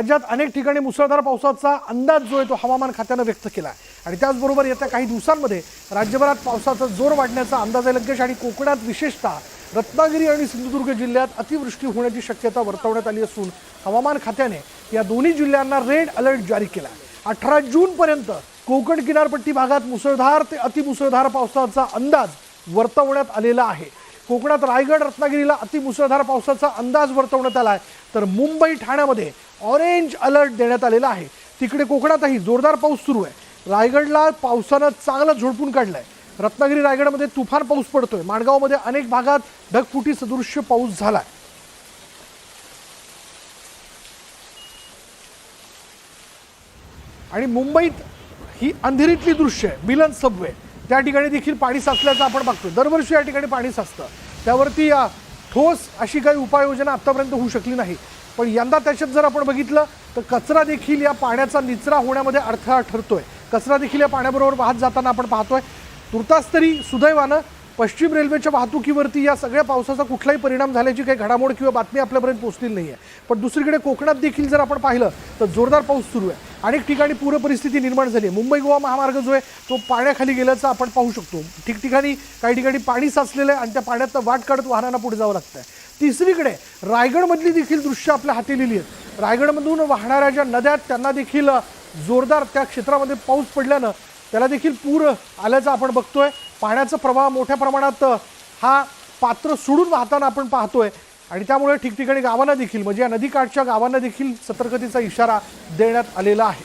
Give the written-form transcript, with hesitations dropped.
राज्यात अनेक ठिकाणी मुसळधार पावसाचा अंदाज जो आहे तो हवामान खात्याने व्यक्त केला आहे आणि त्याचबरोबर येत्या काही दिवसांमध्ये राज्यभरात पावसाचा जोर वाढण्याचा अंदाज आहे। लंकेश आणि कोकणात विशेषतः रत्नागिरी आणि सिंधुदुर्ग जिल्ह्यात अतिवृष्टी होण्याची शक्यता वर्तवण्यात आली असून हवामान खात्याने या दोन्ही जिल्ह्यांना रेड अलर्ट जारी केला आहे। 18 जून पर्यंत कोकण किनारपट्टी भागात मुसळधार ते अतिमुसळधार पावसाचा अंदाज वर्तवण्यात आलेला आहे। कोकणात रायगड रत्नागिरीला अतिमुसळधार पावसाचा अंदाज वर्तवण्यात आला आहे, तर मुंबई ठाण्यामध्ये ऑरेंज अलर्ट देण्यात आलेला आहे। तिकडे कोकणातही जोरदार पाऊस सुरू आहे। रायगडला पावसानं चांगलं झोडपून काढलंय। रत्नागिरी रायगडमध्ये तुफान पाऊस पडतोय। माणगावमध्ये अनेक भागात ढगफुटी सदृश्य पाऊस झालाय। आणि मुंबईत ही अंधेरीतली दृश्य आहे। मिलन सबवे त्या ठिकाणी देखील पाणी साचल्याचं आपण बघतोय। दरवर्षी या ठिकाणी पाणी साचतं, त्यावरती ठोस अशी काही उपाययोजना आतापर्यंत होऊ शकली नाही, पण यंदा त्याच्यात जर आपण बघितलं तर कचरा देखील या पाण्याचा निचरा होण्यामध्ये अडथळा ठरतोय। कचरा देखील या पाण्याबरोबर वाहत जाताना आपण पाहतोय। तुर्तास तरी सुदैवानं पश्चिम रेल्वेच्या वाहतुकीवरती या सगळ्या पावसाचा कुठलाही परिणाम झाल्याची काही घडामोड किंवा बातमी आपल्यापर्यंत पोहोचलेली नाही आहे। पण दुसरीकडे कोकणात देखील जर आपण पाहिलं तर जोरदार पाऊस सुरू आहे। अनेक ठिकाणी पूर परिस्थिती निर्माण झाली आहे। मुंबई गोवा महामार्ग जो आहे तो पाण्याखाली गेल्याचं आपण पाहू शकतो। ठिकठिकाणी काही ठिकाणी पाणी साचलेलं आहे आणि त्या पाण्यात वाट काढत वाहनांना पुढे जावं लागतंय। तिसरीकडे रायगडमधली देखील दृश्य आपल्या हाती लिहिली आहेत। रायगडमधून वाहणाऱ्या ज्या नद्या त्यांना देखील जोरदार त्या क्षेत्रामध्ये पाऊस पडल्यानं त्याला देखील पूर आल्याचं आपण बघतोय। पाण्याचा प्रवाह मोठ्या प्रमाणात हा पात्र सोडून वाहताना आपण पाहतोय आणि त्यामुळे ठिकठिकाणी गावांना देखील म्हणजे या नदीकाठच्या गावांना देखील सतर्कतेचा इशारा देण्यात आलेला आहे।